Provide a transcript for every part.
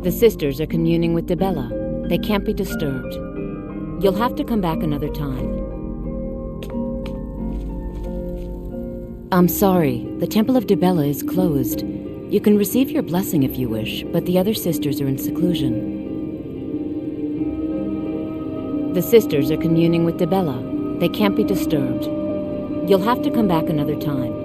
The sisters are communing with Dibella. They can't be disturbed. You'll have to come back another time. I'm sorry, the Temple of Dibella is closed. You can receive your blessing if you wish, but the other sisters are in seclusion. The sisters are communing with Dibella. They can't be disturbed. You'll have to come back another time.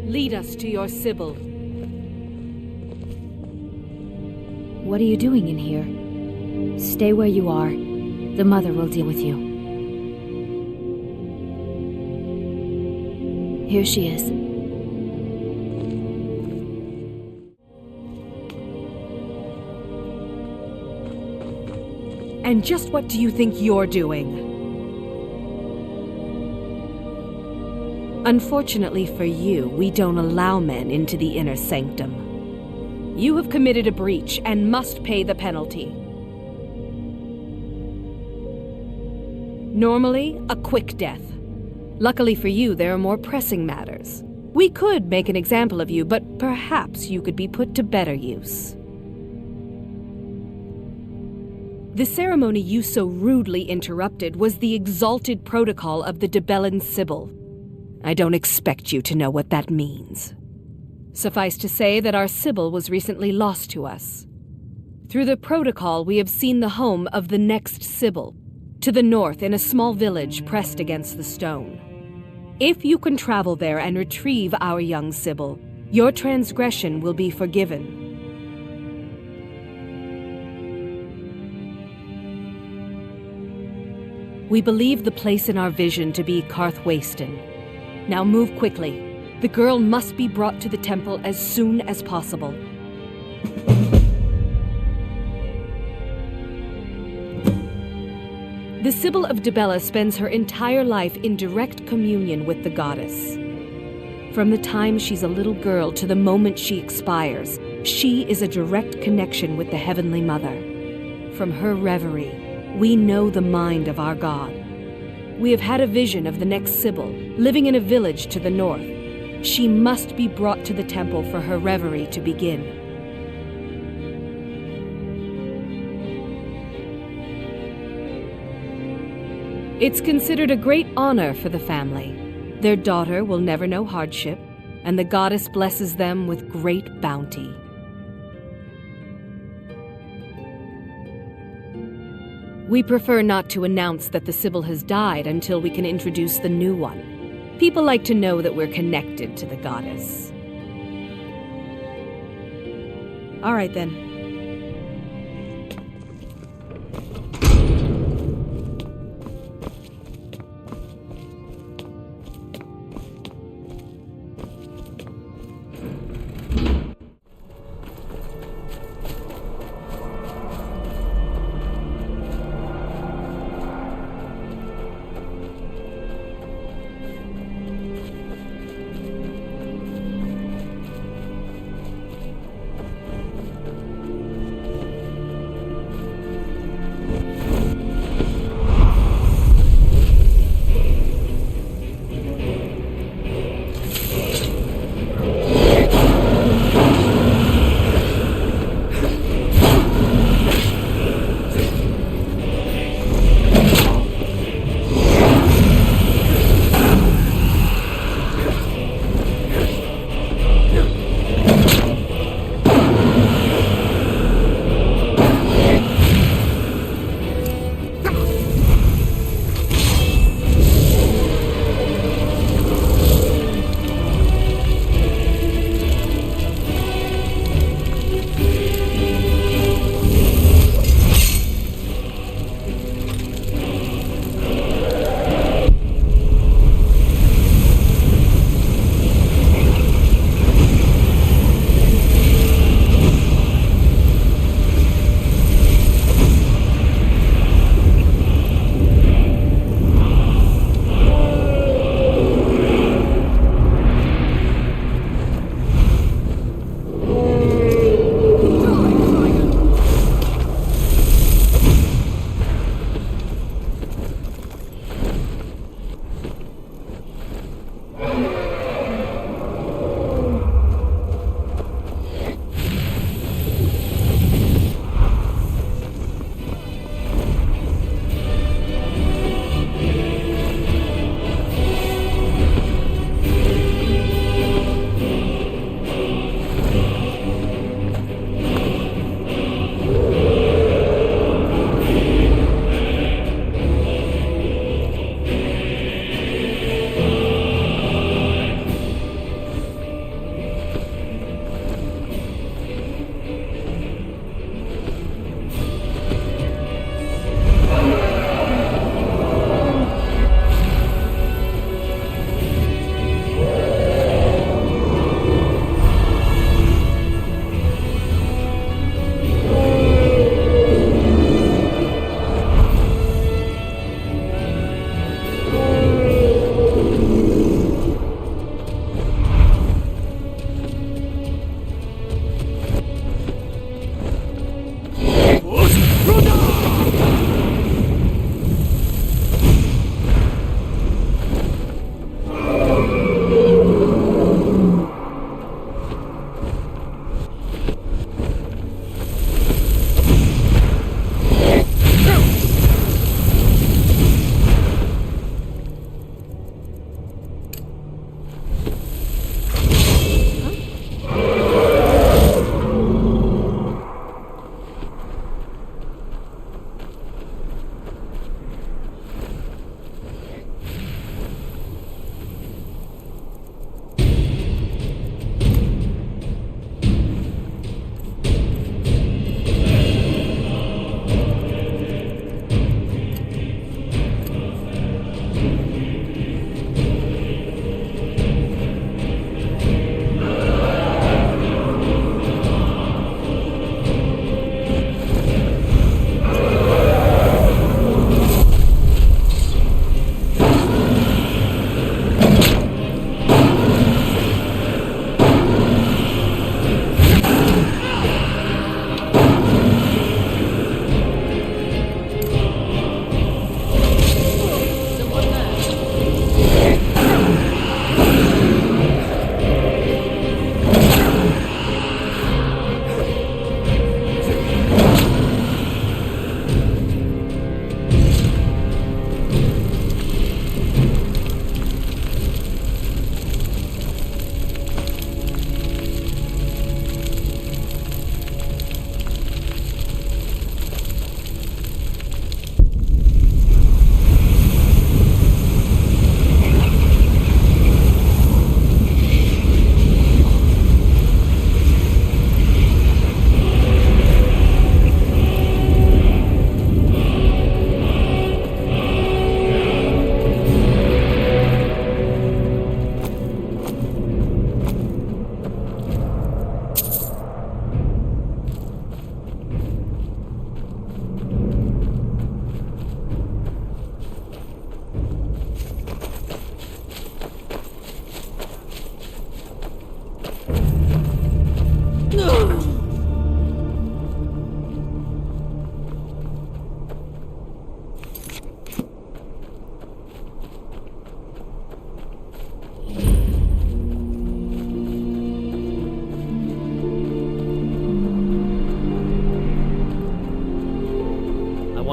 Lead us to your Sibyl. What are you doing in here? Stay where you are. The mother will deal with you. Here she is. And just what do you think you're doing? Unfortunately for you, we don't allow men into the inner sanctum. You have committed a breach and must pay the penalty. Normally, a quick death. Luckily for you, there are more pressing matters. We could make an example of you, but perhaps you could be put to better use. The ceremony you so rudely interrupted was the exalted protocol of the Dibellan Sibyl. I don't expect you to know what that means. Suffice to say that our Sibyl was recently lost to us. Through the protocol, we have seen the home of the next Sibyl, to the north in a small village pressed against the stone. If you can travel there and retrieve our young Sibyl, your transgression will be forgiven. We believe the place in our vision to be Carthwayston. Now move quickly. The girl must be brought to the temple as soon as possible. The Sibyl of Dibella spends her entire life in direct communion with the goddess. From the time she's a little girl to the moment she expires, she is a direct connection with the Heavenly Mother. From her reverie, we know the mind of our God. We have had a vision of the next Sibyl, living in a village to the north. She must be brought to the temple for her reverie to begin. It's considered a great honor for the family. Their daughter will never know hardship, and the goddess blesses them with great bounty. We prefer not to announce that the Sibyl has died until we can introduce the new one. People like to know that we're connected to the goddess. All right, then.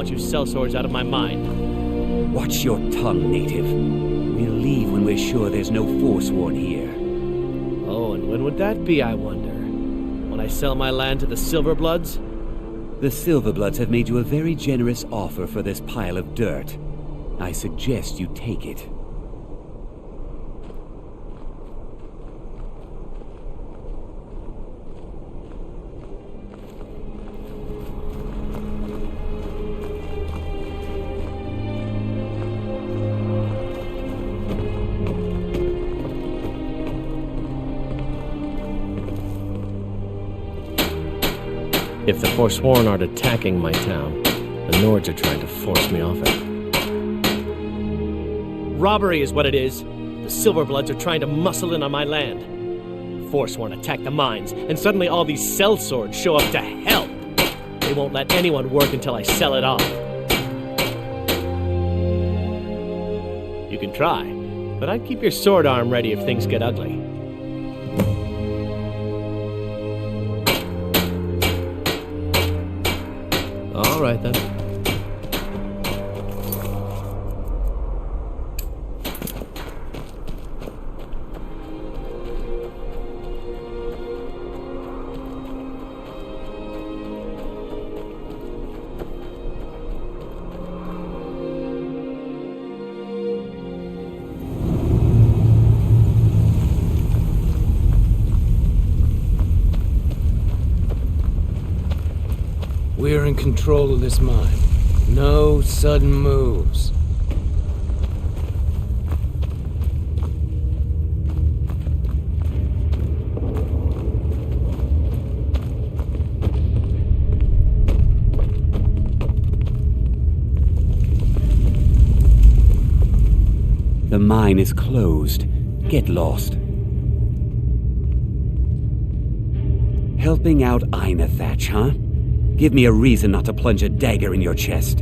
want you sellswords out of my mind. Watch your tongue, native. We'll leave when we're sure there's no Forsworn here. Oh, and when would that be, I wonder? When I sell my land to the Silverbloods? The Silverbloods have made you a very generous offer for this pile of dirt. I suggest you take it. If the Forsworn aren't attacking my town, the Nords are trying to force me off it. Robbery is what it is. The Silverbloods are trying to muscle in on my land. Forsworn attack the mines, and suddenly all these sellswords show up to help. They won't let anyone work until I sell it off. You can try, but I'd keep your sword arm ready if things get ugly. All right, then. We're in control of this mine. No sudden moves. The mine is closed. Get lost. Helping out Einethach, huh? Give me a reason not to plunge a dagger in your chest.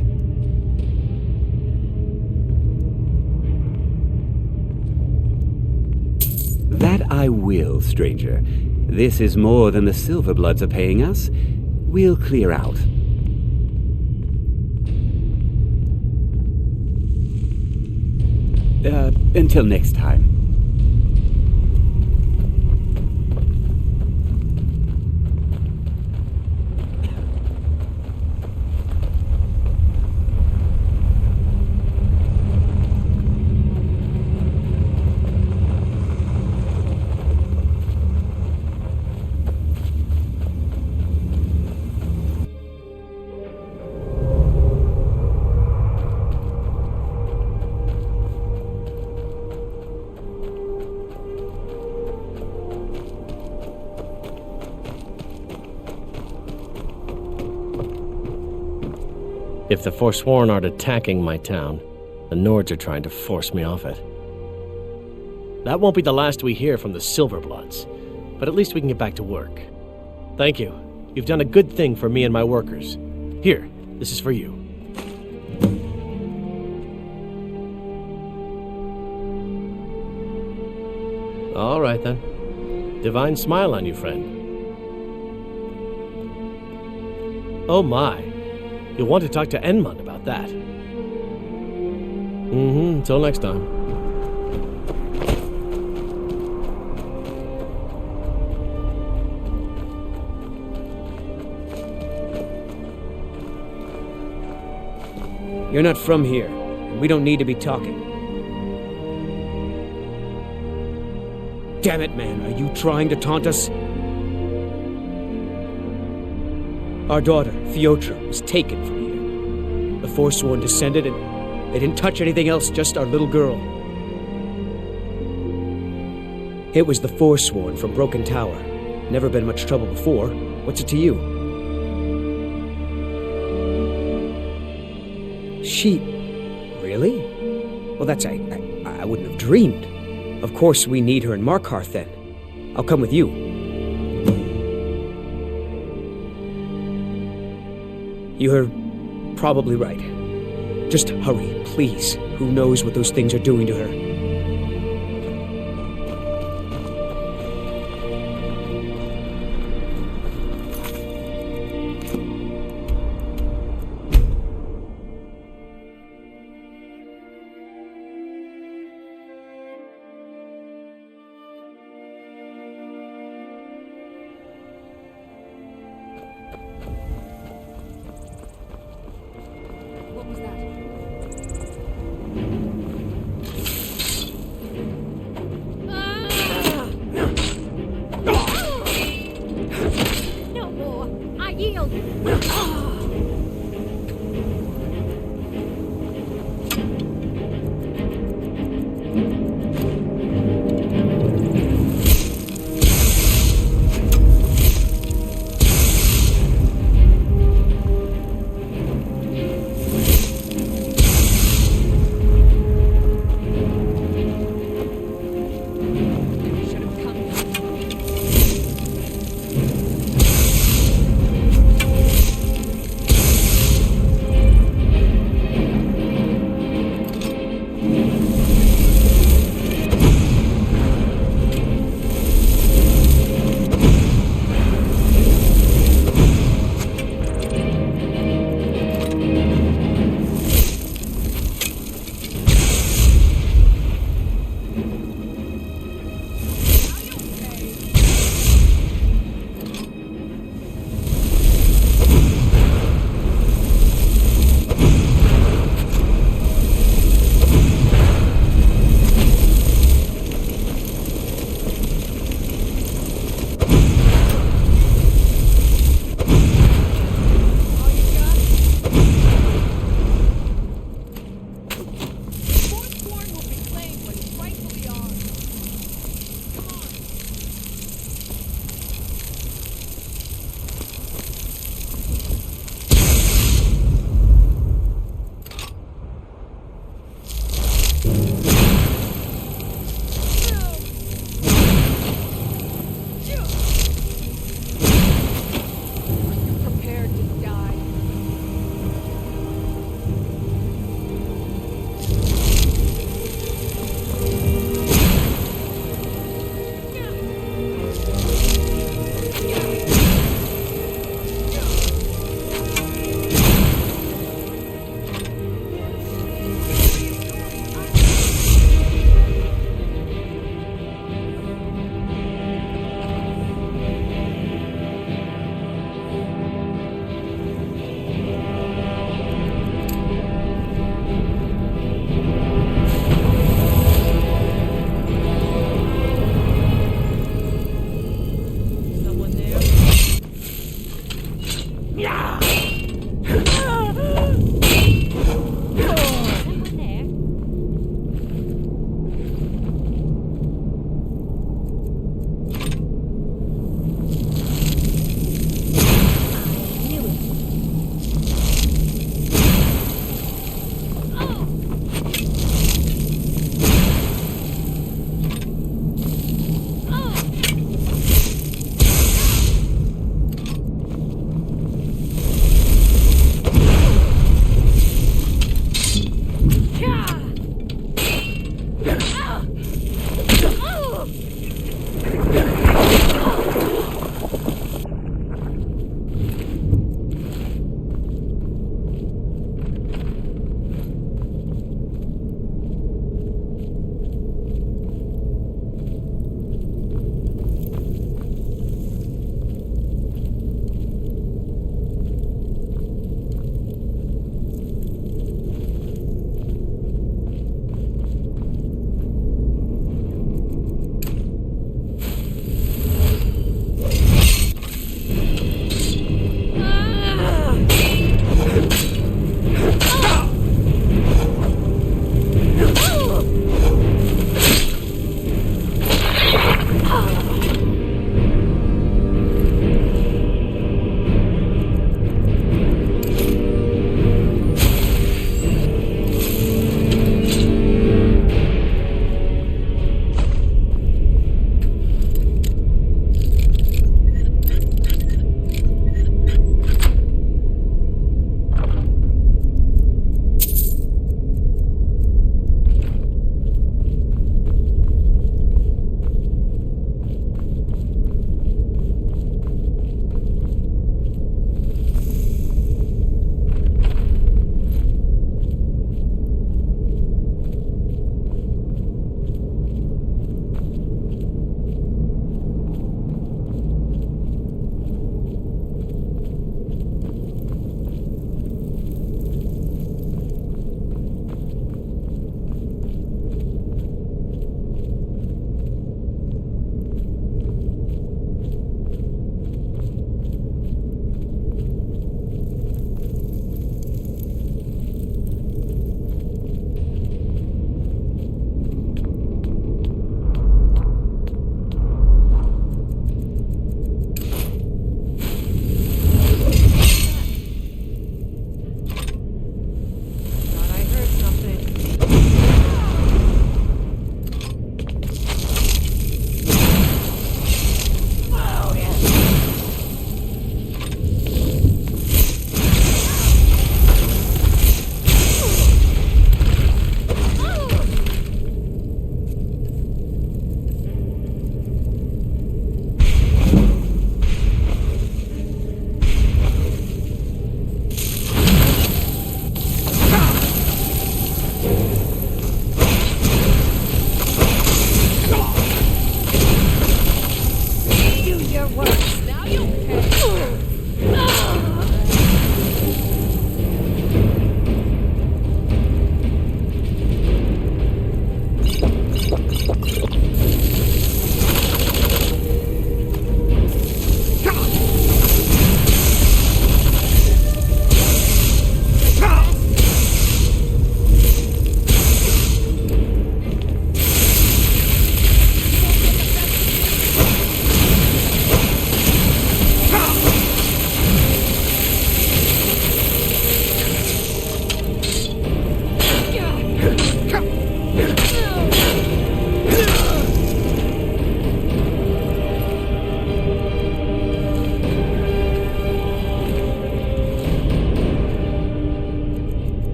That I will, stranger. This is more than the Silverbloods are paying us. We'll clear out. Until next time. If the Forsworn aren't attacking my town, the Nords are trying to force me off it. That won't be the last we hear from the Silverbloods, but at least we can get back to work. Thank you. You've done a good thing for me and my workers. Here, this is for you. All right, then. Divine smile on you, friend. Oh my. You'll want to talk to Enmund about that. Until next time. You're not from here, and we don't need to be talking. Damn it, man, are you trying to taunt us? Our daughter, Fiotra, was taken from here. The Forsworn descended and they didn't touch anything else, just our little girl. It was the Forsworn from Broken Tower. Never been much trouble before. What's it to you? She... really? Well, that's... I wouldn't have dreamed. Of course we need her in Markarth then. I'll come with you. You're probably right. Just hurry, please. Who knows what those things are doing to her?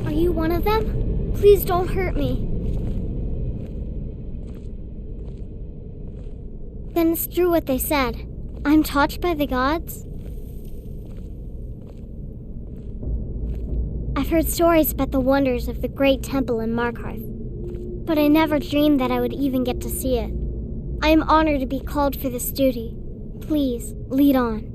Are you one of them? Please don't hurt me. Then it's true what they said. I'm touched by the gods? I've heard stories about the wonders of the great temple in Markarth, but I never dreamed that I would even get to see it. I am honored to be called for this duty. Please, lead on.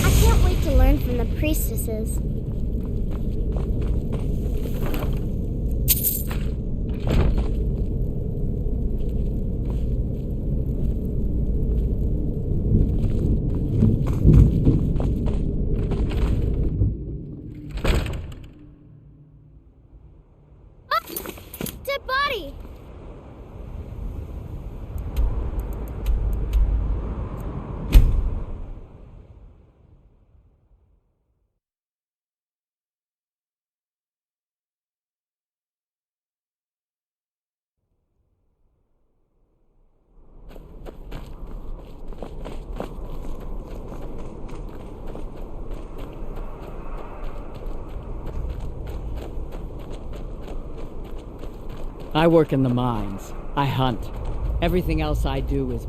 I can't wait to learn from the priestesses. Dead body! I work in the mines. I hunt. Everything else I do is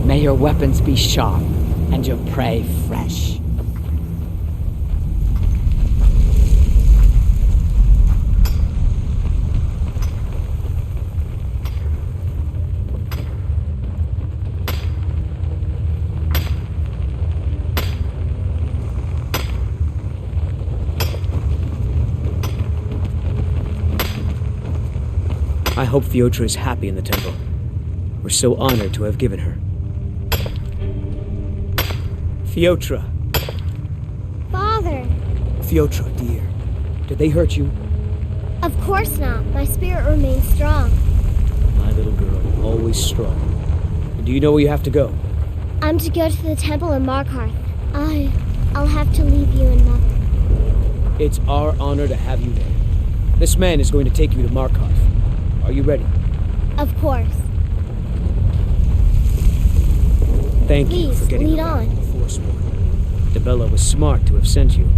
May your weapons be sharp and your prey fresh. I hope Fiotra is happy in the temple. We're so honored to have given her. Fiotra! Father! Fiotra, dear. Did they hurt you? Of course not. My spirit remains strong. My little girl, always strong. And do you know where you have to go? I'm to go to the temple in Markarth. I'll have to leave you and Mother. It's our honor to have you there. This man is going to take you to Markarth. Are you ready? Of course. Thank you Please, for getting lead around on. the Forsworn. Dibella was smart to have sent you.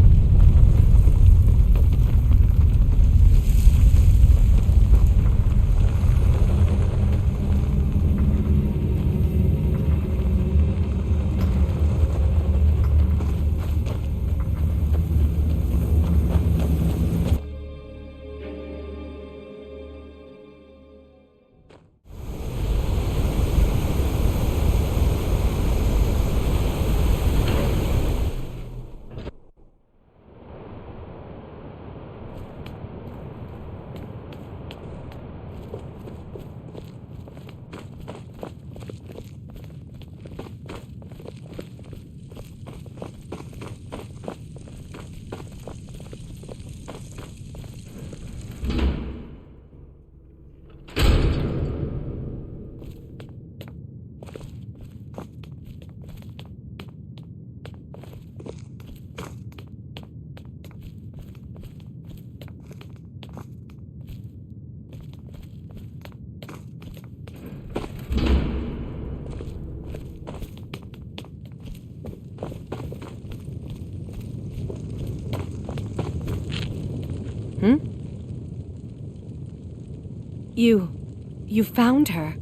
You found her.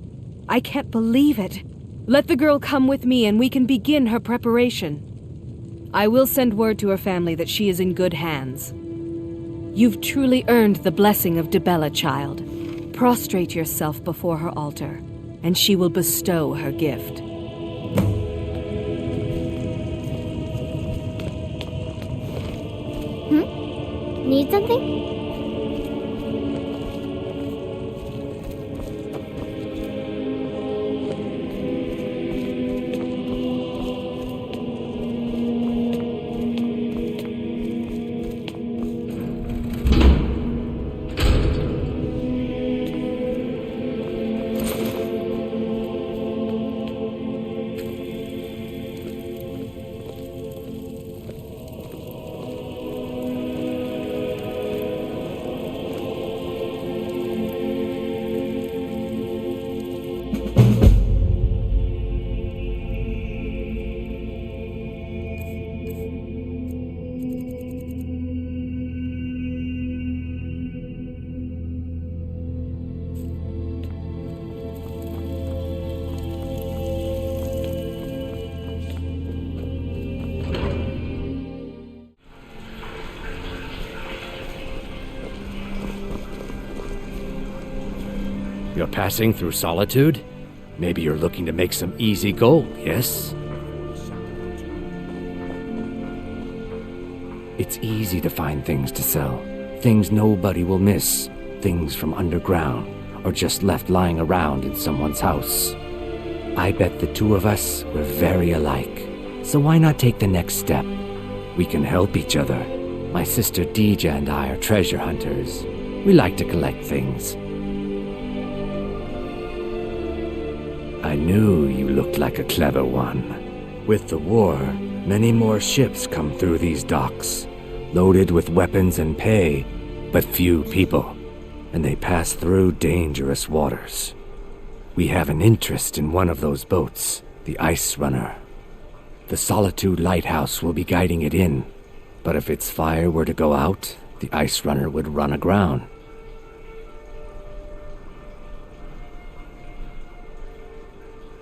I can't believe it. Let the girl come with me and we can begin her preparation. I will send word to her family that she is in good hands. You've truly earned the blessing of Dibella, child. Prostrate yourself before her altar, and she will bestow her gift. Need something? You're passing through Solitude? Maybe you're looking to make some easy gold, yes? It's easy to find things to sell. Things nobody will miss. Things from underground, or just left lying around in someone's house. I bet the two of us were very alike. So why not take the next step? We can help each other. My sister Dija and I are treasure hunters. We like to collect things. I knew you looked like a clever one. With the war, many more ships come through these docks, loaded with weapons and pay, but few people, and they pass through dangerous waters. We have an interest in one of those boats, the Ice Runner. The Solitude Lighthouse will be guiding it in, but if its fire were to go out, the Ice Runner would run aground.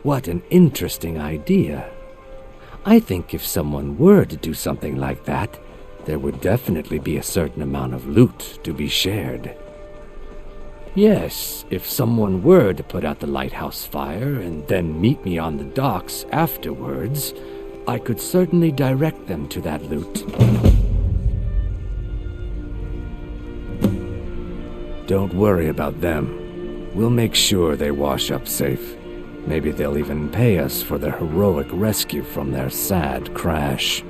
What an interesting idea. I think if someone were to do something like that, there would definitely be a certain amount of loot to be shared. Yes, if someone were to put out the lighthouse fire and then meet me on the docks afterwards, I could certainly direct them to that loot. Don't worry about them. We'll make sure they wash up safe. Maybe they'll even pay us for their heroic rescue from their sad crash.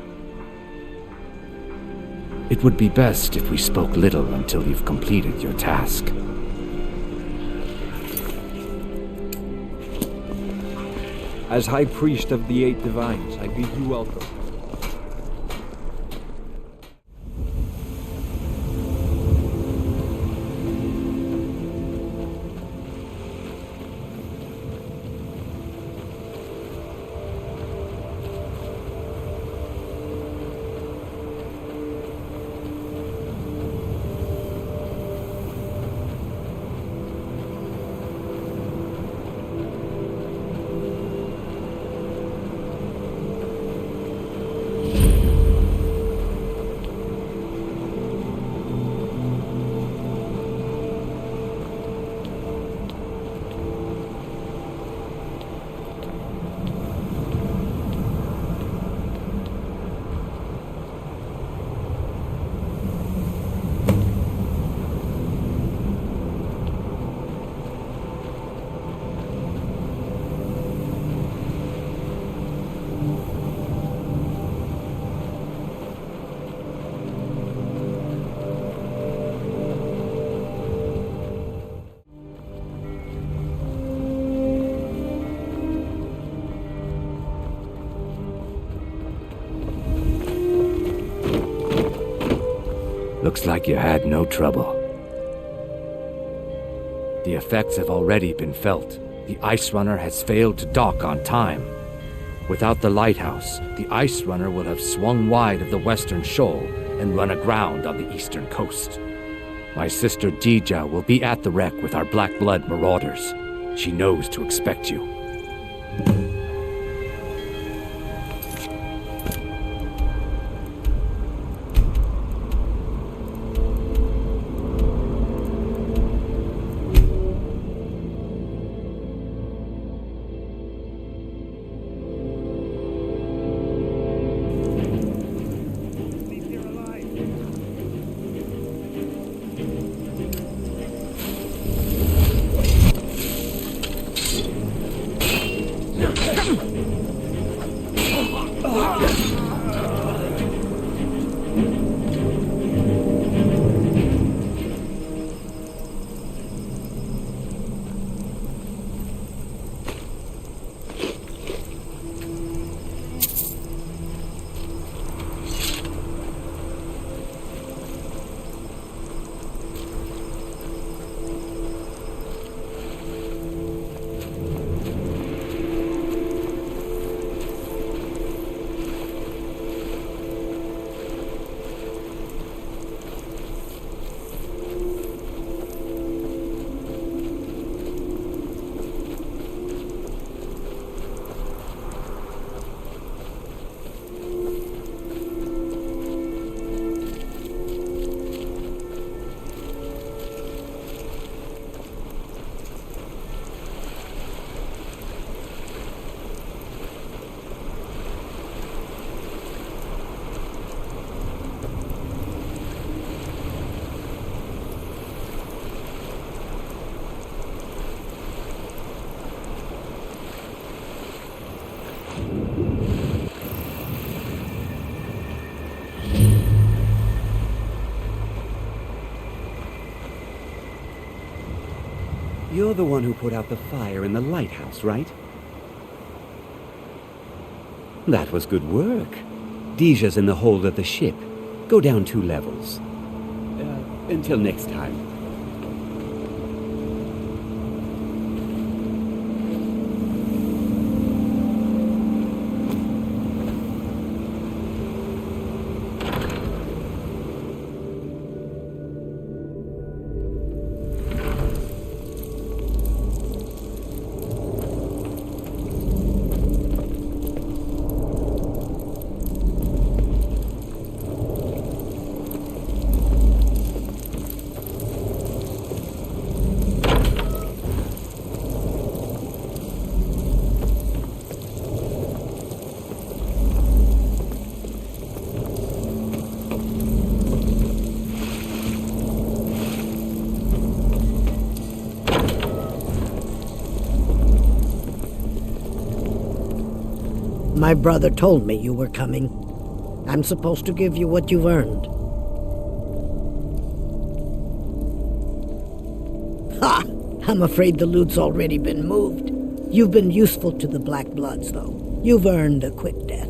It would be best if we spoke little until you've completed your task. As High Priest of the Eight Divines, I bid you welcome. Looks like you had no trouble. The effects have already been felt. The Ice Runner has failed to dock on time. Without the lighthouse, the Ice Runner will have swung wide of the western shoal and run aground on the eastern coast. My sister Dija will be at the wreck with our Black Blood marauders. She knows to expect you. You're the one who put out the fire in the lighthouse, right? That was good work. Deja's in the hold of the ship. Go down 2 levels. Until next time. My brother told me you were coming. I'm supposed to give you what you've earned. Ha! I'm afraid the loot's already been moved. You've been useful to the Black Bloods, though. You've earned a quick death.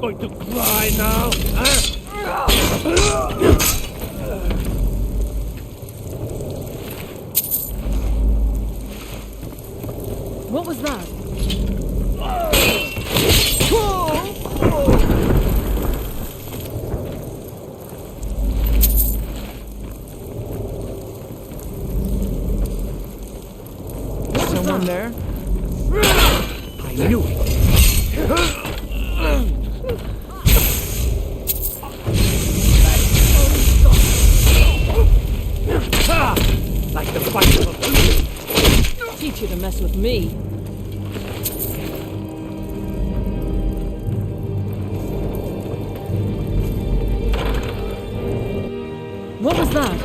Going to cry now? What was that? Someone there? I knew it. Like the fight of a fool. Teach you to mess with me. What was that?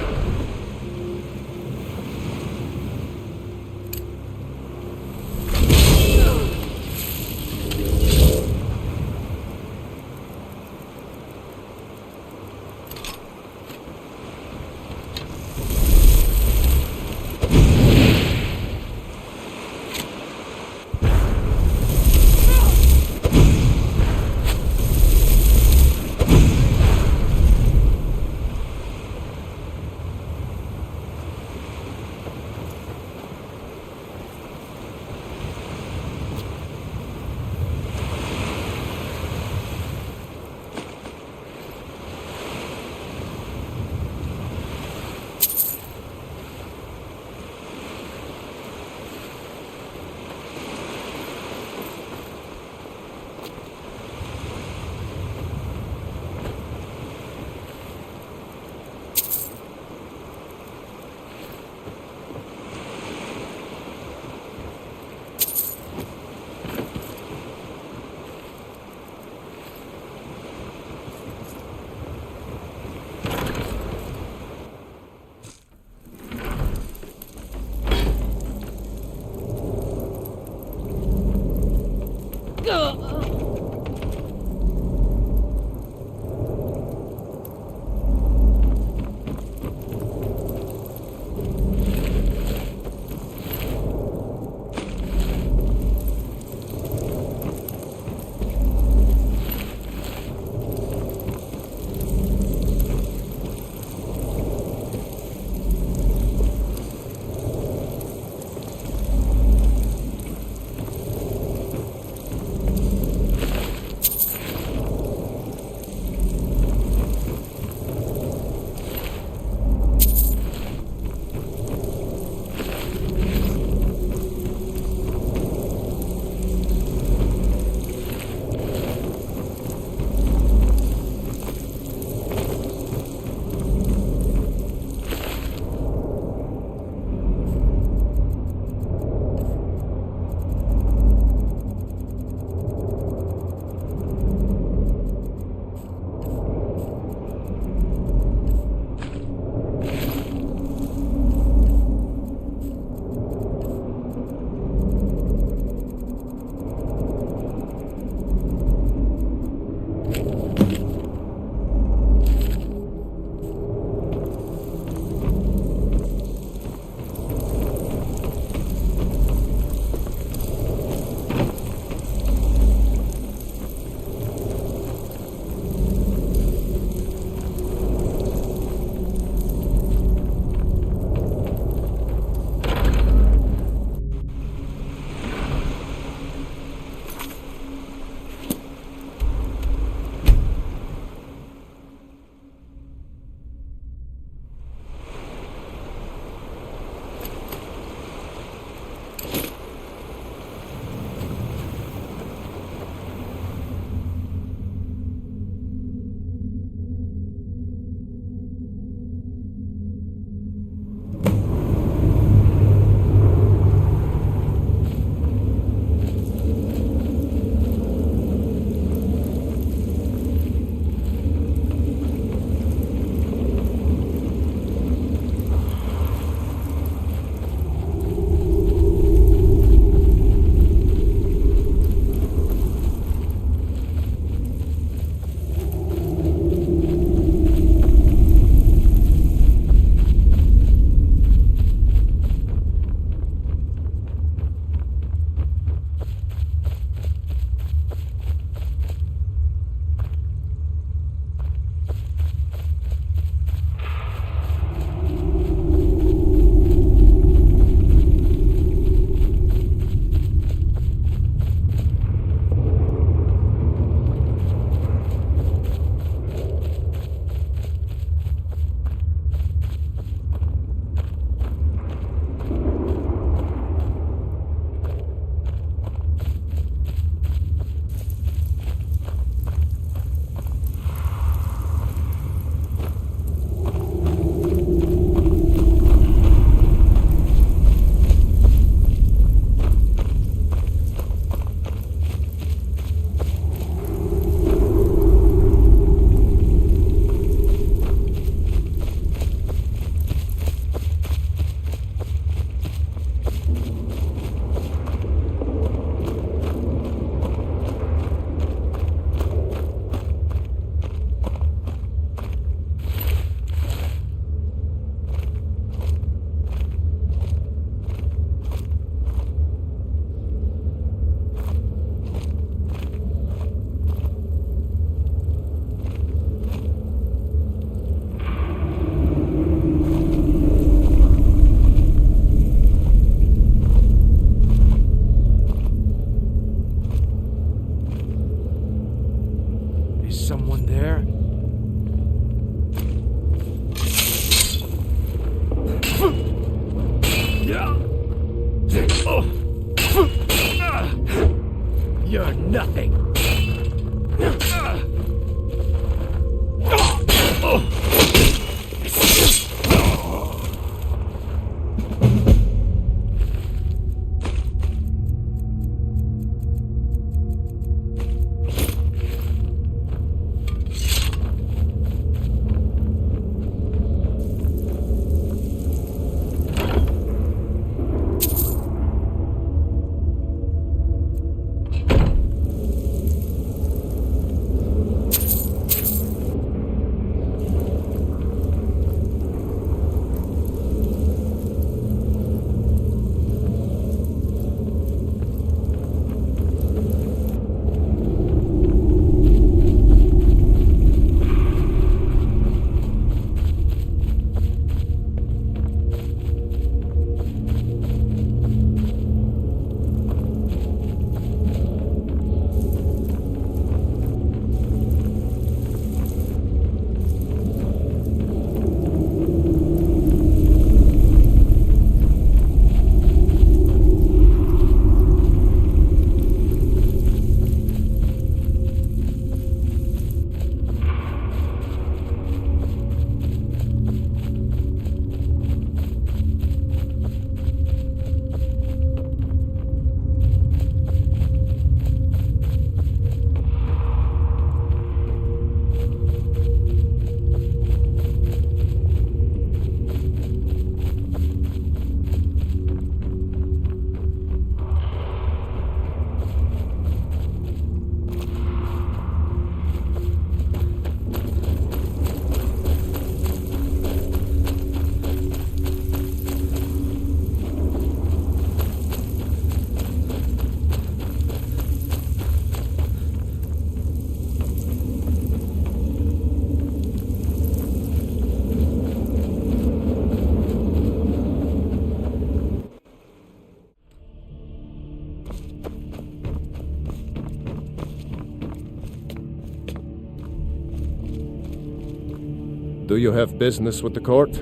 Do you have business with the court?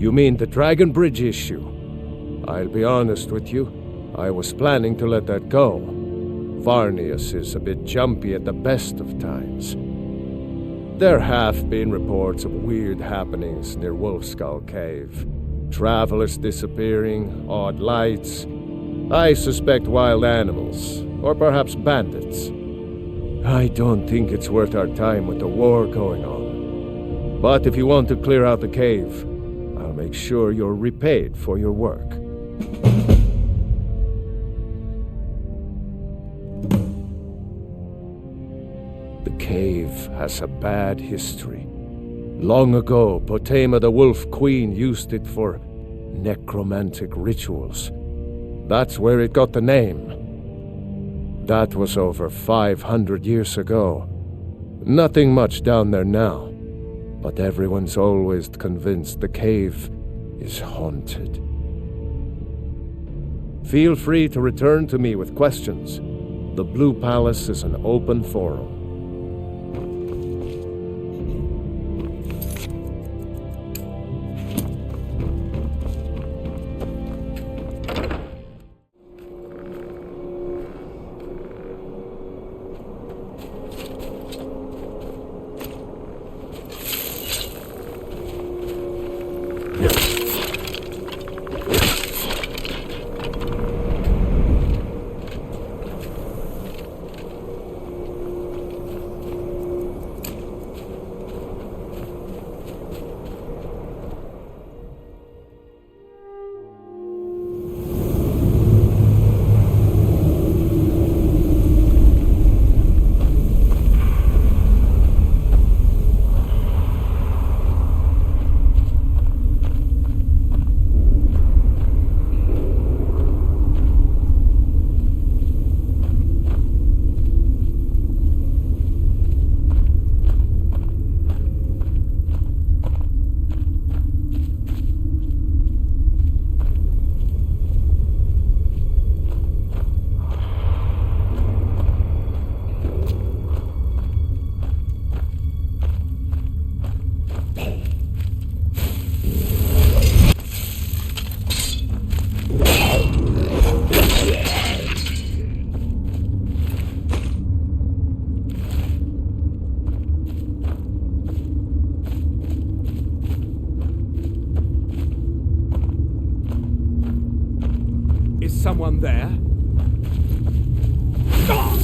You mean the Dragon Bridge issue? I'll be honest with you. I was planning to let that go. Varnius is a bit jumpy at the best of times. There have been reports of weird happenings near Wolfskull Cave. Travelers disappearing, odd lights. I suspect wild animals, or perhaps bandits. I don't think it's worth our time with the war going on. But if you want to clear out the cave, I'll make sure you're repaid for your work. The cave has a bad history. Long ago, Potema the Wolf Queen used it for necromantic rituals. That's where it got the name. That was over 500 years ago. Nothing much down there now, but everyone's always convinced the cave is haunted. Feel free to return to me with questions. The Blue Palace is an open forum. Someone there? No!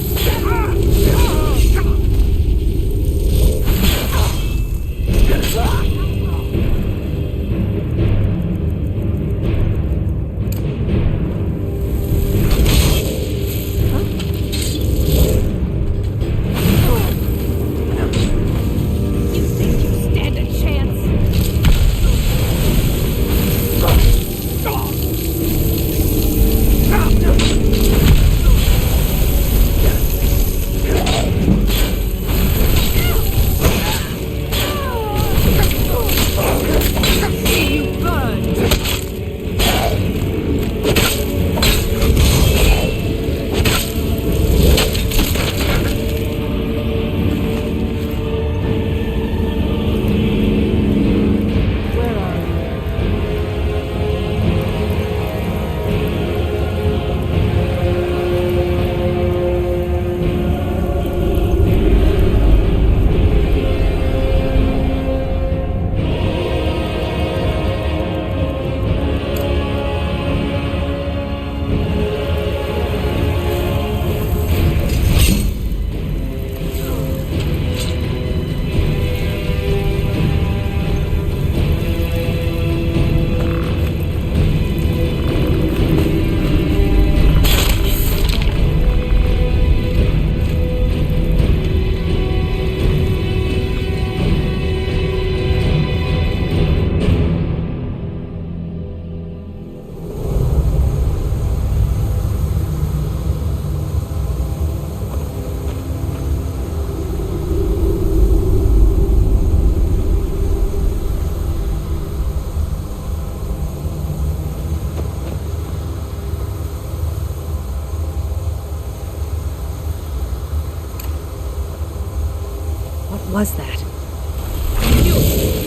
was that?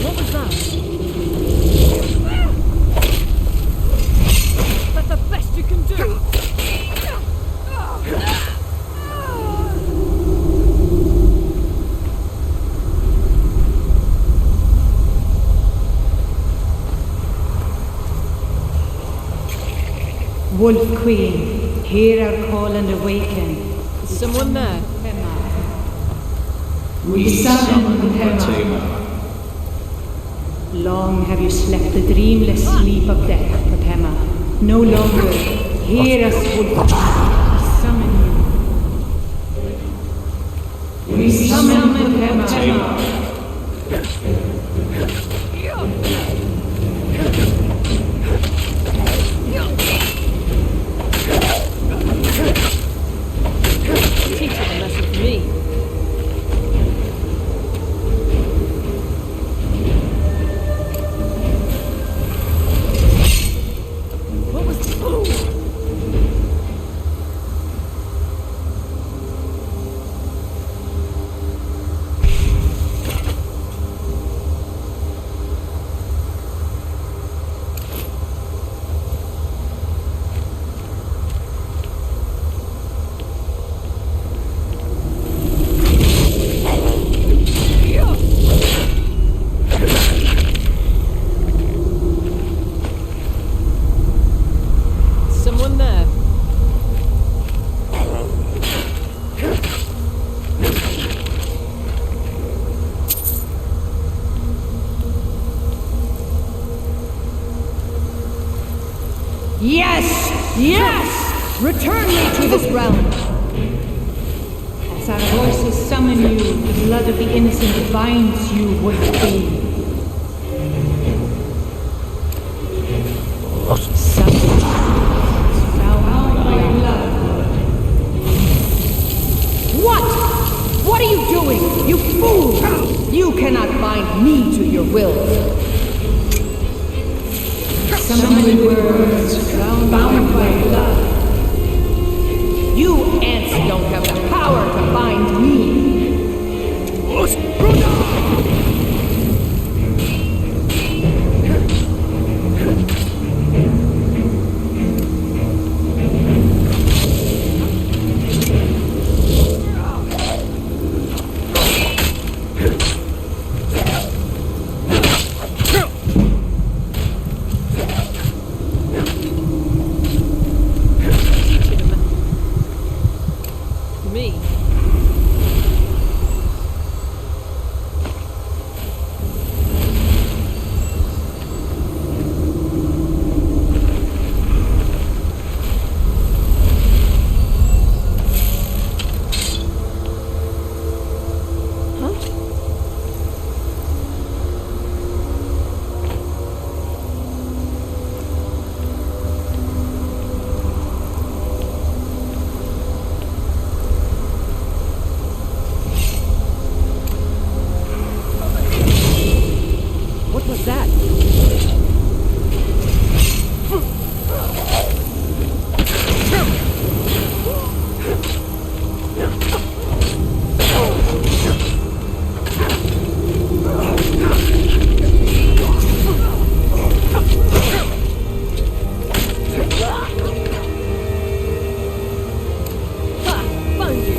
What was that? That's the best you can do! Wolf Queen, hear our call and awaken. Is someone there? We summon Fatima. Long have you slept the dreamless sleep of death, Fatima. No longer. Hear us, Wolf. We summon Fatima. Teaching a lesson for me. What was the... Someone there? Yes! Yes! Return me to this realm! As our voices summon you, the blood of the innocent binds you, Wolf Queen. Summon. Bound by blood. What? What are you doing? You fool! You cannot bind me to your will. Summon words bound by blood. You ants don't have the power to bind me. Me. What was that? Found you.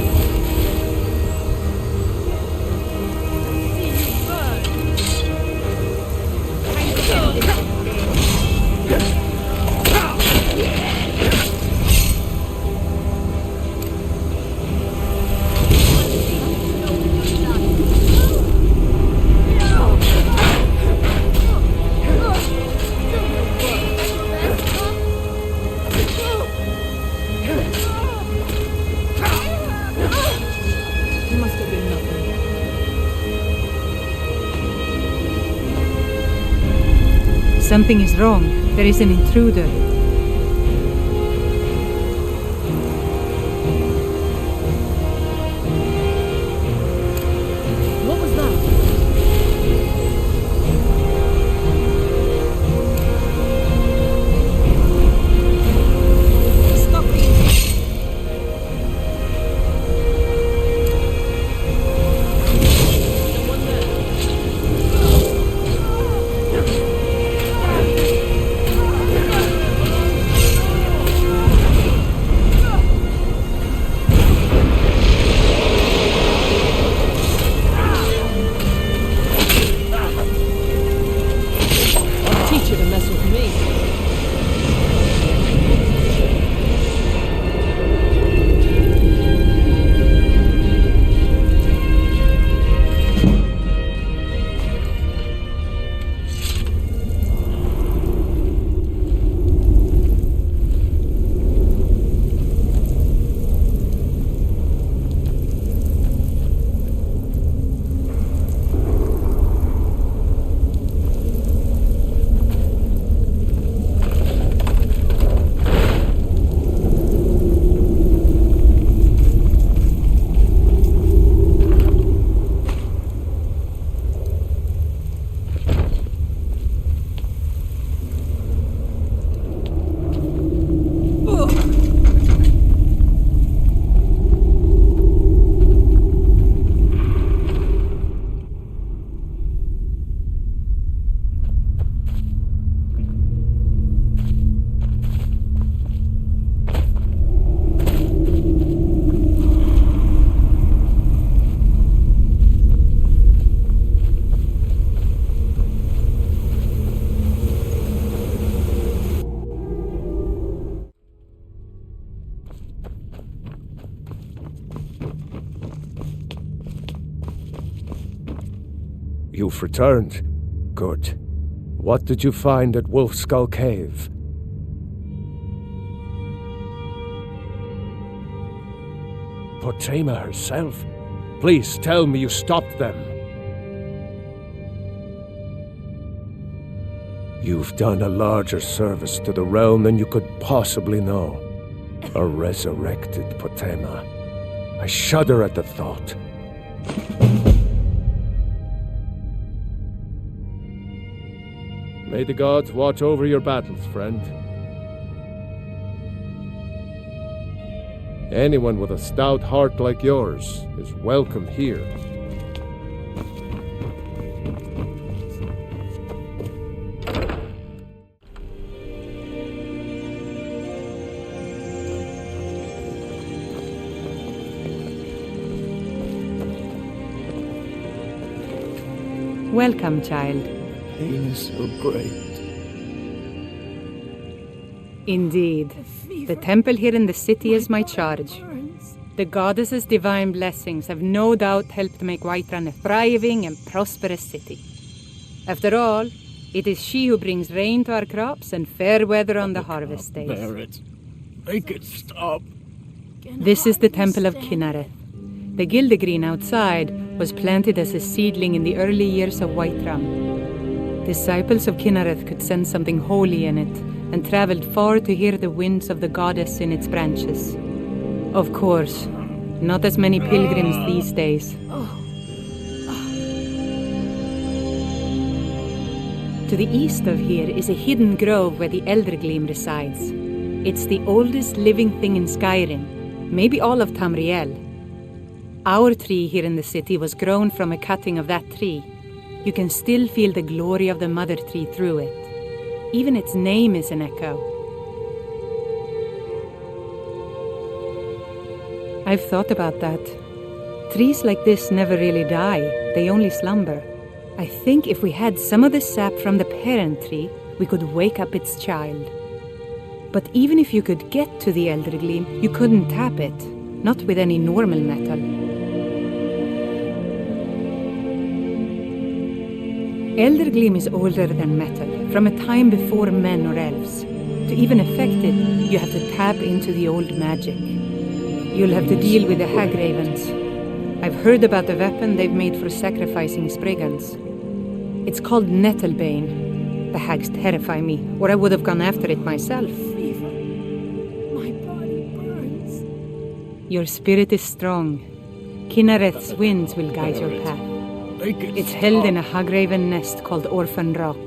Must have been nothing. Something is wrong. There is an intruder. What was that? Stop me! Someone You've returned. Good. What did you find at Wolf Skull Cave? Potema herself? Please tell me you stopped them. You've done a larger service to the realm than you could possibly know. A resurrected Potema. I shudder at the thought. May the gods watch over your battles, friend. Anyone with a stout heart like yours is welcome here. Welcome, child. Pain is so great. Indeed. The temple here in the city is my charge. The goddess's divine blessings have no doubt helped make Whiterun a thriving and prosperous city. After all, it is she who brings rain to our crops and fair weather on the harvest days. Bear it. Make it stop. This is the temple of Kynareth. The Gildegreen outside was planted as a seedling in the early years of Whiterun. Disciples of Kynareth could sense something holy in it, and traveled far to hear the winds of the goddess in its branches. Of course, not as many pilgrims these days. To the east of here is a hidden grove where the Eldergleam resides. It's the oldest living thing in Skyrim, maybe all of Tamriel. Our tree here in the city was grown from a cutting of that tree. You can still feel the glory of the mother tree through it. Even its name is an echo. I've thought about that. Trees like this never really die, they only slumber. I think if we had some of the sap from the parent tree, we could wake up its child. But even if you could get to the Eldergleam, you couldn't tap it, not with any normal metal. Eldergleam is older than metal, from a time before men or elves. To even affect it, you have to tap into the old magic. You'll have to deal with the hag ravens. I've heard about the weapon they've made for sacrificing Spriggans. It's called Nettlebane. The hags terrify me, or I would have gone after it myself. My body burns. Your spirit is strong. Kynareth's winds will guide your path. It's held in a hagraven nest called Orphan Rock.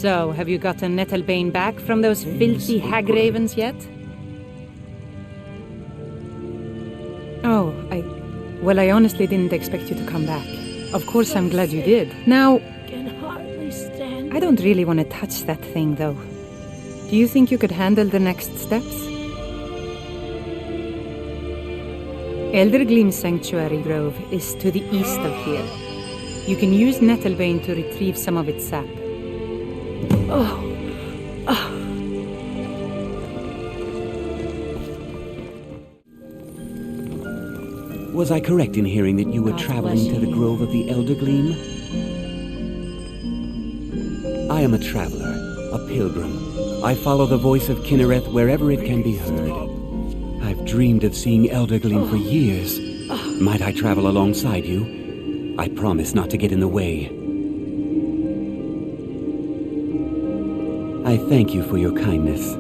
So, have you gotten Nettlebane back from those filthy hag ravens yet? Oh, I honestly didn't expect you to come back. Of course I'm glad you did. Now, I don't really want to touch that thing, though. Do you think you could handle the next steps? Eldergleam Sanctuary Grove is to the east of here. You can use Nettlebane to retrieve some of its sap. Was I correct in hearing that you were traveling to the Grove of the Eldergleam? I am a traveler, a pilgrim. I follow the voice of Kinnereth wherever it can be heard. I've dreamed of seeing Eldergleam for years. Might I travel alongside you? I promise not to get in the way. I thank you for your kindness.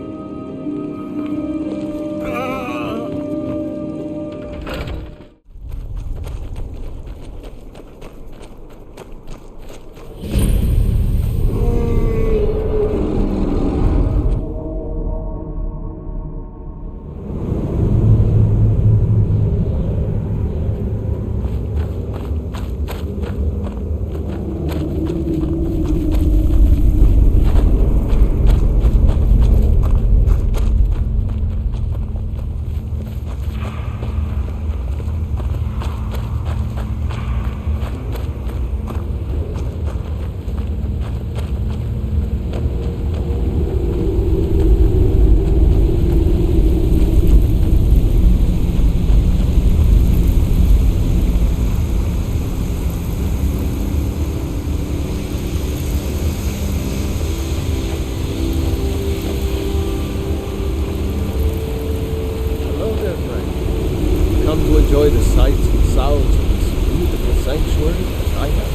Enjoy the sights and sounds of this beautiful sanctuary as I have.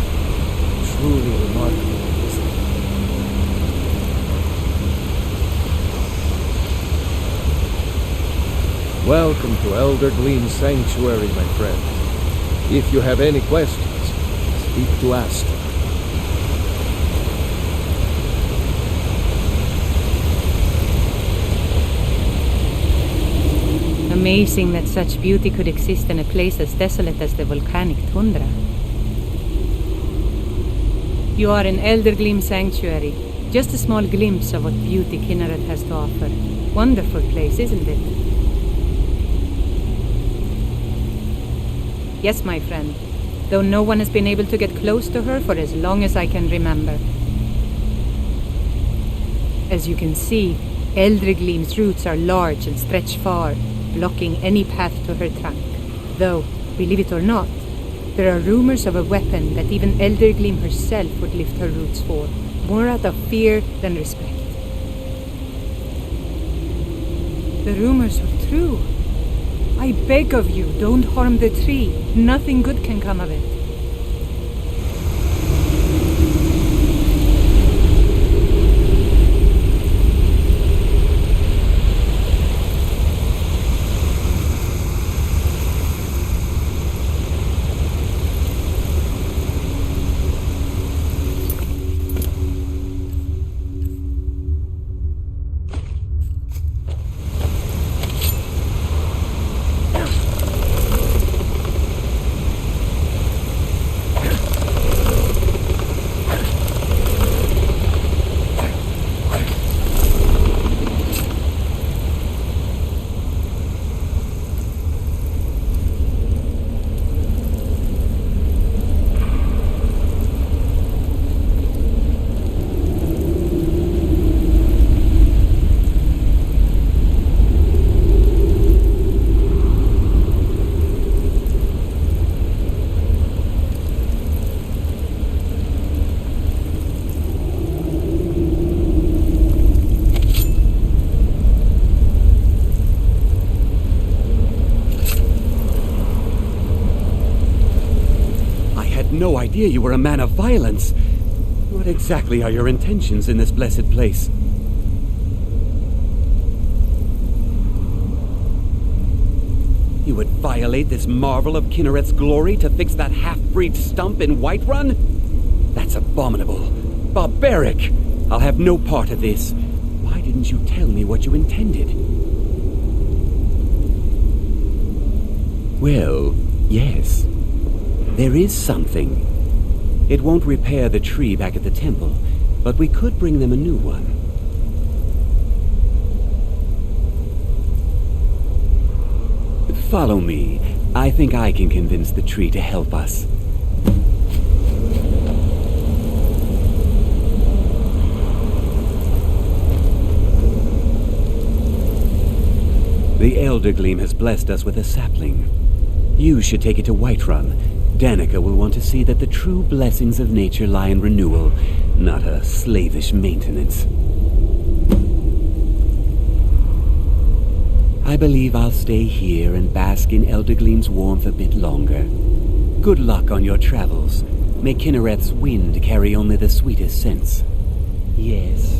Truly remarkable, isn't it? Welcome to Eldergleam Sanctuary, my friend. If you have any questions, speak to Astra. Amazing that such beauty could exist in a place as desolate as the volcanic tundra. You are in Eldergleam Sanctuary. Just a small glimpse of what beauty Kinnereth has to offer. Wonderful place, isn't it? Yes, my friend. Though no one has been able to get close to her for as long as I can remember. As you can see, Eldergleam's roots are large and stretch far, blocking any path to her trunk. Though, believe it or not, there are rumors of a weapon that even Eldergleam herself would lift her roots for, more out of fear than respect. The rumors were true. I beg of you, don't harm the tree. Nothing good can come of it. No idea you were a man of violence. What exactly are your intentions in this blessed place? You would violate this marvel of Kinnereth's glory to fix that half-breed stump in Whiterun? That's abominable. Barbaric! I'll have no part of this. Why didn't you tell me what you intended? Well, yes. There is something. It won't repair the tree back at the temple, but we could bring them a new one. Follow me. I think I can convince the tree to help us. The Elder Gleam has blessed us with a sapling. You should take it to Whiterun. Danica will want to see that the true blessings of nature lie in renewal, not a slavish maintenance. I believe I'll stay here and bask in Elder Gleam's warmth a bit longer. Good luck on your travels. May Kinnereth's wind carry only the sweetest scents. Yes.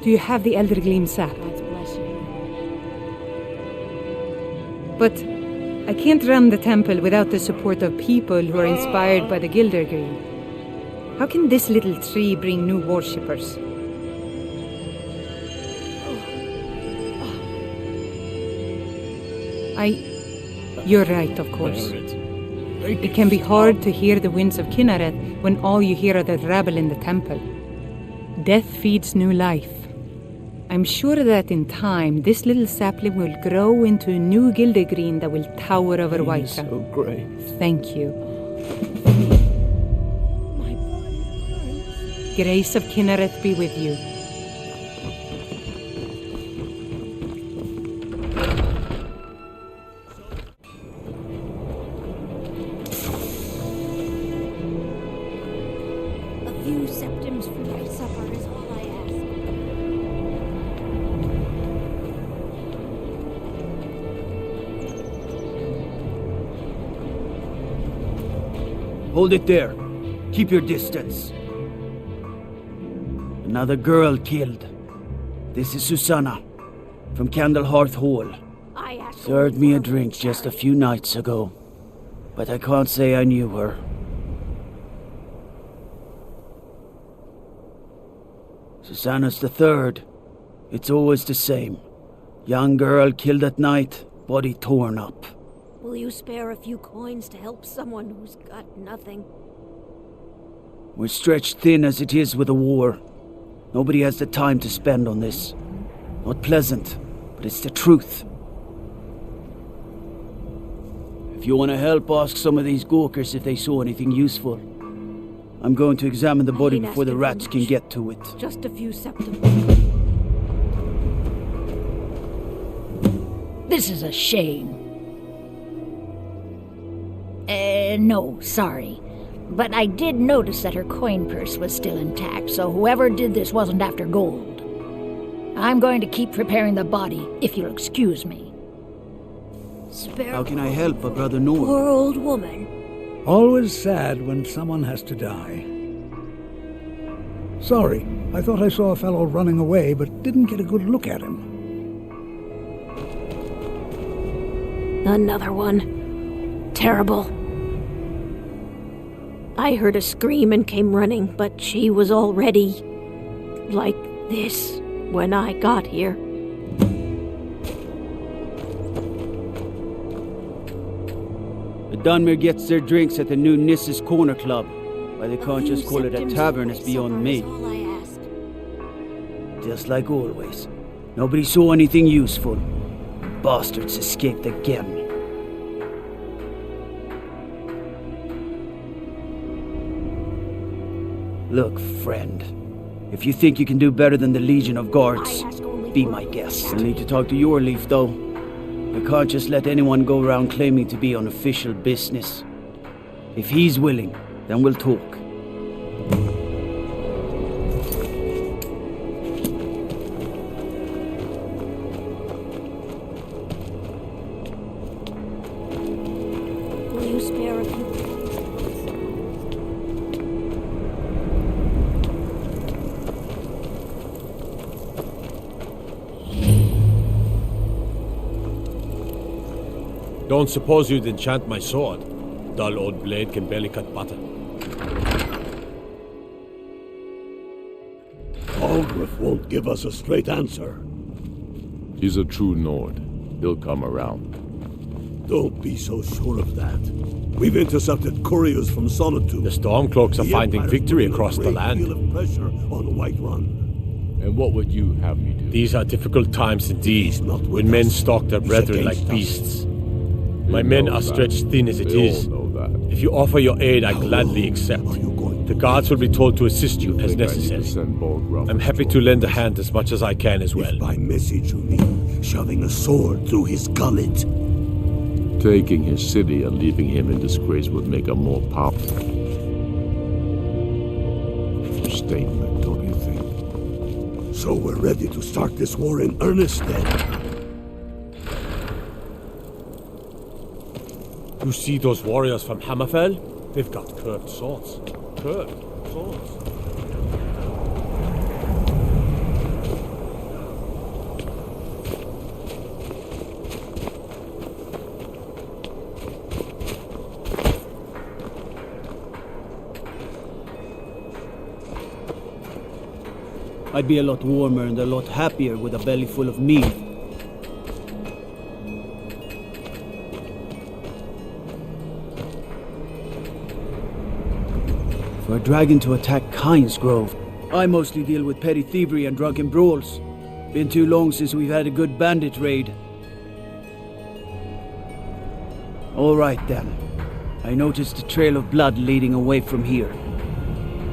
Do you have the Elder Gleam sap? God bless you. But I can't run the temple without the support of people who are inspired by the Gilder Green. How can this little tree bring new worshippers? You're right, of course. It can be hard to hear the winds of Kinnereth when all you hear are the rabble in the temple. Death feeds new life. I'm sure that in time, this little sapling will grow into a new Gildergreen that will tower over Whiterun. So great. Thank you. Grace of Kinnereth be with you. A few septims for my supper is all I ask. Hold it there. Keep your distance. Another girl killed. This is Susanna, from Candlehearth Hall. Served me a drink just a few nights ago, but I can't say I knew her. Susanna's the third. It's always the same. Young girl killed at night, body torn up. Will you spare a few coins to help someone who's got nothing? We're stretched thin as it is with the war. Nobody has the time to spend on this. Not pleasant, but it's the truth. If you want to help, ask some of these gawkers if they saw anything useful. I'm going to examine the body before the rats can get to it. Just a few septims. This is a shame. No, sorry. But I did notice that her coin purse was still intact, so whoever did this wasn't after gold. I'm going to keep preparing the body, if you'll excuse me. How can I help a brother Nord? Poor old woman. Always sad when someone has to die. Sorry, I thought I saw a fellow running away, but didn't get a good look at him. Another one. Terrible. I heard a scream and came running, but she was already like this when I got here. The Dunmer gets their drinks at the new Nissa's Corner Club. Why they can't just call it a tavern is beyond me. Just like always. Nobody saw anything useful. Bastards escaped again. Look, friend. If you think you can do better than the Legion of Guards, be my guest. I'll need to talk to your Leaf, though. I can't just let anyone go around claiming to be on official business. If he's willing, then we'll talk. Will you spare a few? Don't suppose you'd enchant my sword? Dull old blade can barely cut butter. Aldrich won't give us a straight answer. He's a true Nord. He'll come around. Don't be so sure of that. We've intercepted couriers from Solitude. The Stormcloaks are finding victory across the land. Deal of pressure on Whiterun. And what would you have me do? These are difficult times indeed, when men stalk their brethren like beasts. My men are stretched thin as it is. If you offer your aid, I gladly accept. The guards will be told to assist you as necessary. I'm happy to lend a hand as much as I can as well. If by message you mean shoving a sword through his gullet. Taking his city and leaving him in disgrace would make a more powerful statement, don't you think? So we're ready to start this war in earnest then? You see those warriors from Hammerfell? They've got curved swords. Curved swords. I'd be a lot warmer and a lot happier with a belly full of meat. For a dragon to attack Kyne's Grove, I mostly deal with petty thievery and drunken brawls. Been too long since we've had a good bandit raid. Alright then. I noticed a trail of blood leading away from here.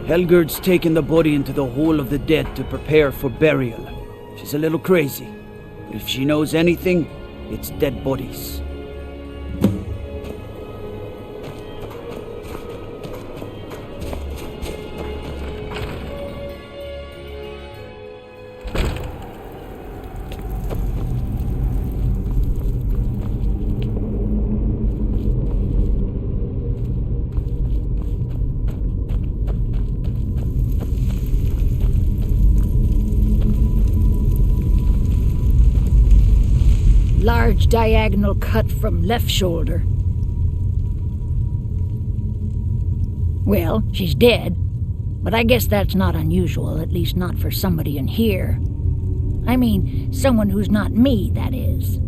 Helgerd's taken the body into the Hall of the Dead to prepare for burial. She's a little crazy, but if she knows anything, it's dead bodies. Large diagonal cut from left shoulder. Well, she's dead, but I guess that's not unusual, at least not for somebody in here. I mean, someone who's not me, that is.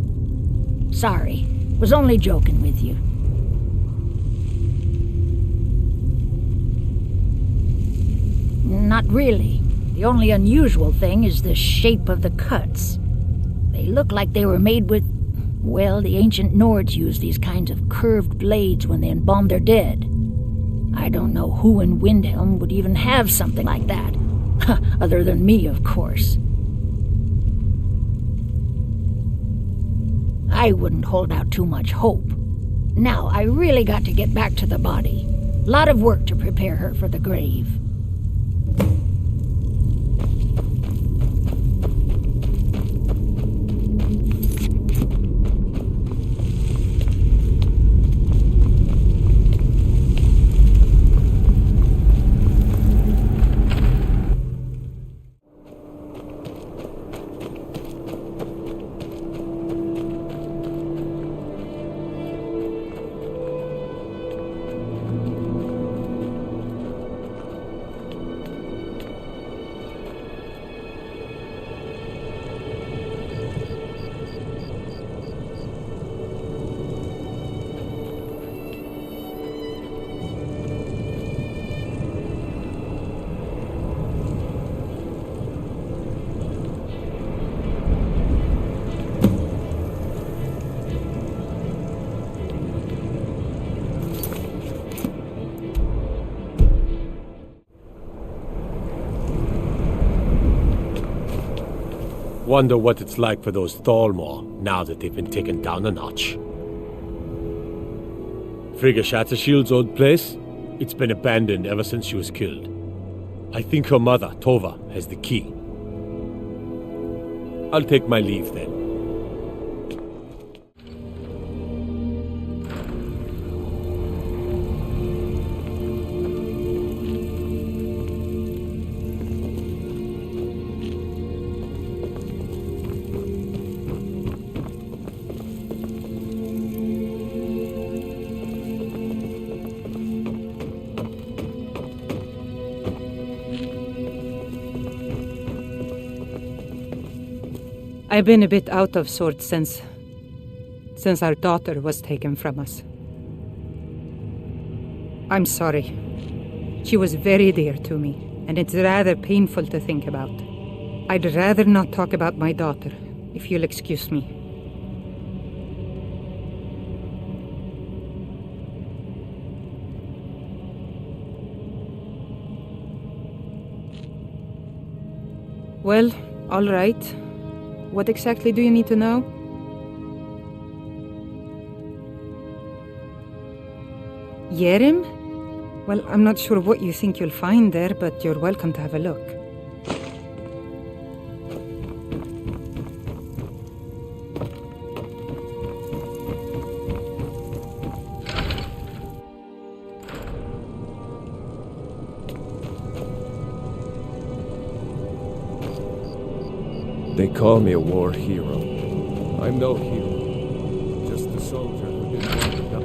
Sorry, was only joking with you. Not really. The only unusual thing is the shape of the cuts. They look like they were made with, well, the ancient Nords used these kinds of curved blades when they embalmed their dead. I don't know who in Windhelm would even have something like that. Other than me, of course. I wouldn't hold out too much hope. Now, I really got to get back to the body. Lot of work to prepare her for the grave. Wonder what it's like for those Thalmor now that they've been taken down a notch. Frigga Shattershield's old place? It's been abandoned ever since she was killed. I think her mother, Tova, has the key. I'll take my leave then. I've been a bit out of sorts since our daughter was taken from us. I'm sorry. She was very dear to me, and it's rather painful to think about. I'd rather not talk about my daughter, if you'll excuse me. Well, all right. What exactly do you need to know? Yerim? Well, I'm not sure what you think you'll find there, but you're welcome to have a look. They call me a war hero. I'm no hero, just a soldier who didn't want to die.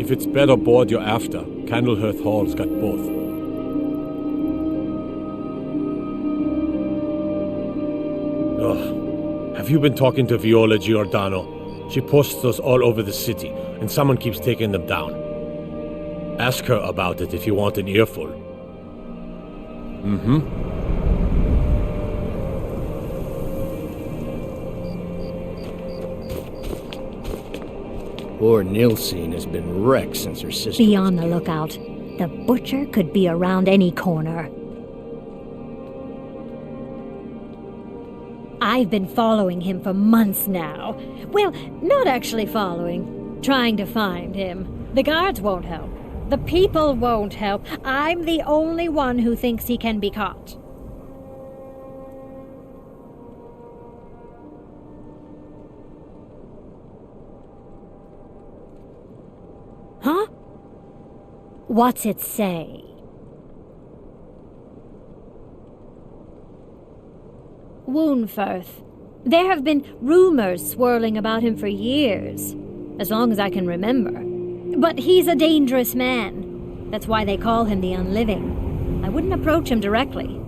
If it's better board you're after, Candlehearth Hall's got both. Ugh. Have you been talking to Viola Giordano? She posts us all over the city, and someone keeps taking them down. Ask her about it if you want an earful. Mm-hmm. Poor Nilsine has been wrecked since her sister. Be on the lookout. The butcher could be around any corner. I've been following him for months now. Well, not actually following. Trying to find him. The guards won't help. The people won't help. I'm the only one who thinks he can be caught. Huh? What's it say? Woundfirth. There have been rumors swirling about him for years, as long as I can remember. But he's a dangerous man. That's why they call him the Unliving. I wouldn't approach him directly.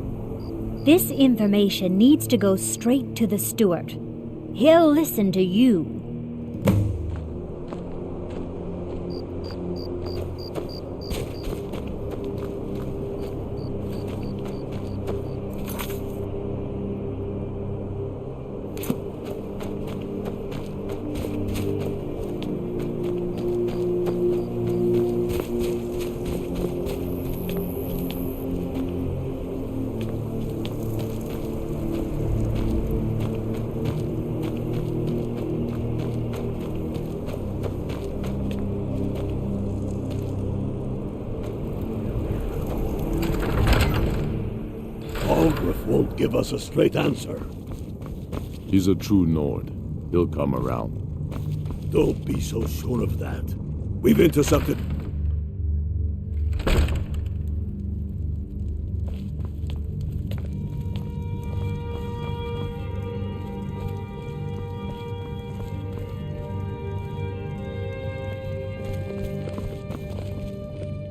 This information needs to go straight to the steward. He'll listen to you. Aldrich won't give us a straight answer. He's a true Nord. He'll come around. Don't be so sure of that. We've intercepted...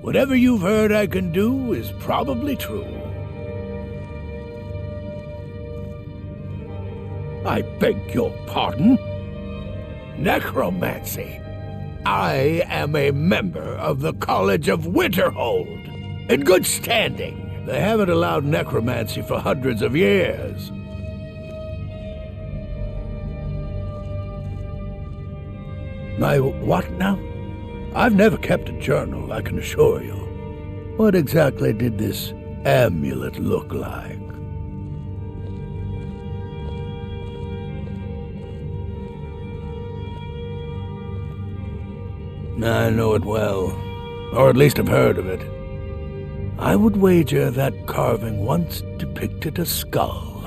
Whatever you've heard I can do is probably true. I beg your pardon? Necromancy. I am a member of the College of Winterhold, in good standing. They haven't allowed necromancy for hundreds of years. My what now? I've never kept a journal, I can assure you. What exactly did this amulet look like? I know it well, or at least I've heard of it. I would wager that carving once depicted a skull.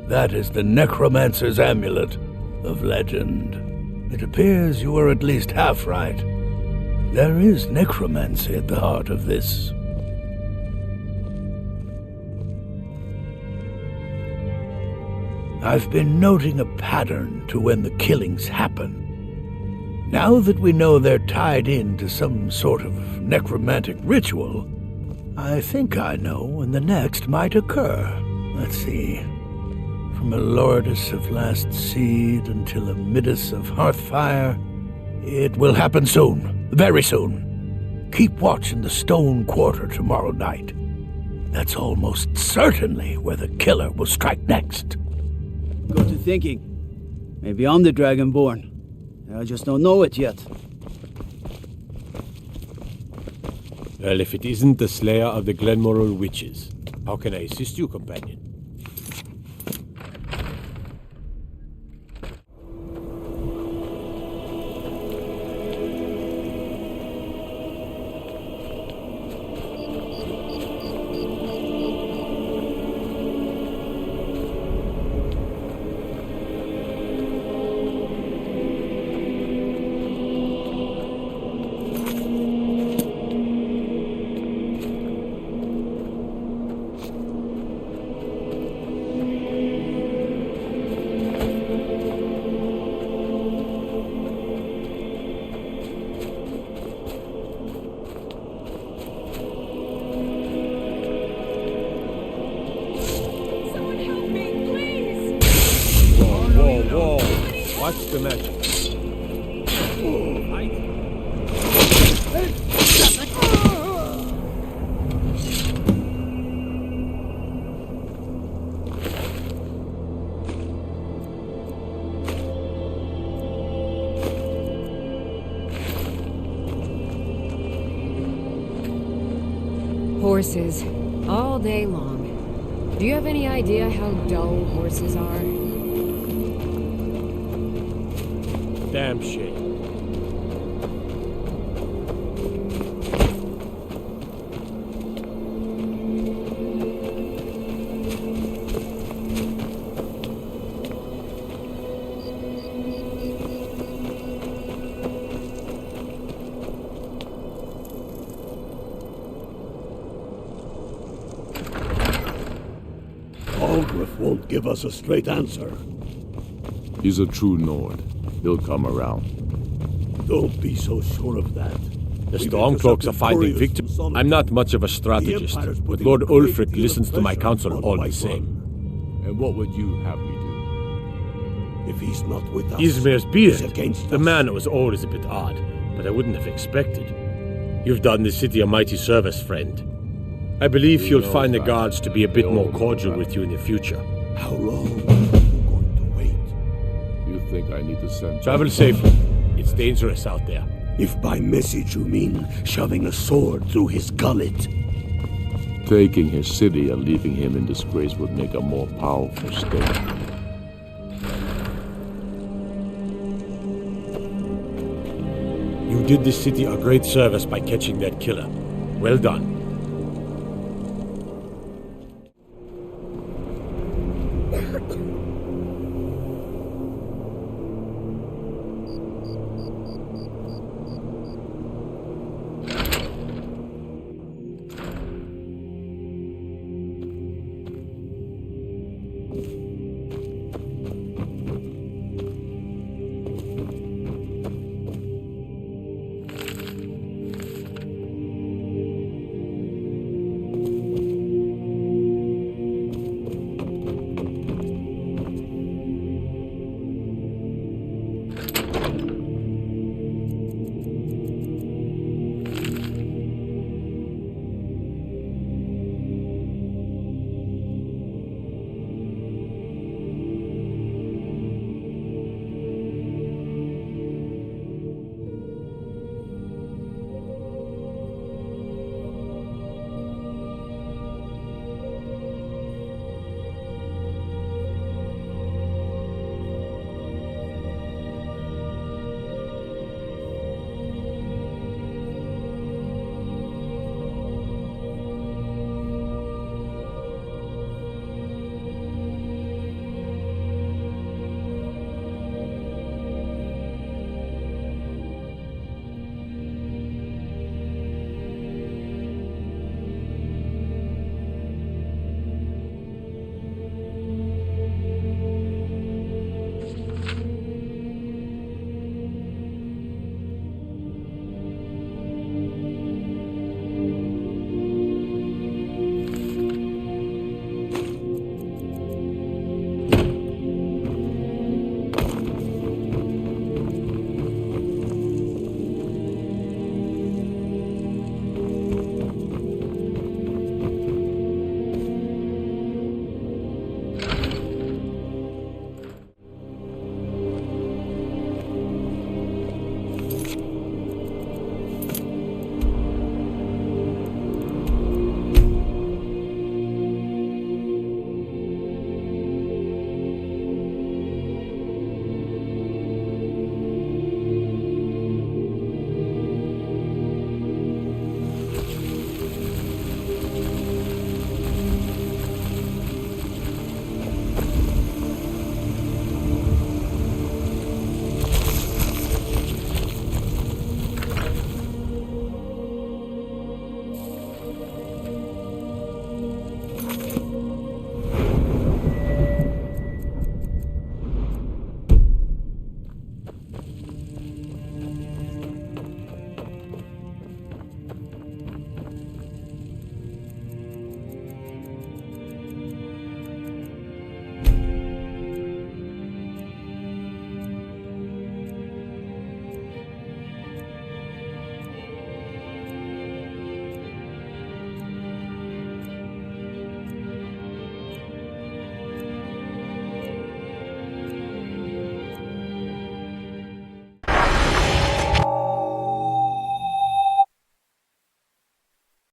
That is the necromancer's amulet of legend. It appears you were at least half right. There is necromancy at the heart of this. I've been noting a pattern to when the killings happen. Now that we know they're tied into some sort of necromantic ritual, I think I know when the next might occur. Let's see. From a Lourdes of Last Seed until a Midas of Hearthfire, it will happen soon. Very soon. Keep watch in the Stone Quarter tomorrow night. That's almost certainly where the killer will strike next. Got to thinking. Maybe I'm the Dragonborn. I just don't know it yet. Well, if it isn't the slayer of the Glenmoral witches, how can I assist you, companion? What's the matter? Horses, all day long. Do you have any idea how dull horses are? Damn shame. Algrif won't give us a straight answer. He's a true Nord. He'll come around. Don't be so sure of that. The Stormcloaks are finding victims. I'm not much of a strategist, but Lord Ulfric listens to my counsel all the same. And what would you have me do? If he's not with us, Izmir's beard. against The us. man that was old is a bit odd, but I wouldn't have expected. You've done the city a mighty service, friend. I believe you'll find the guards to be a bit more cordial with you in the future. How long? You think I need to send... Travel safely. It's dangerous out there. If by message you mean shoving a sword through his gullet. Taking his city and leaving him in disgrace would make a more powerful state. You did this city a great service by catching that killer. Well done.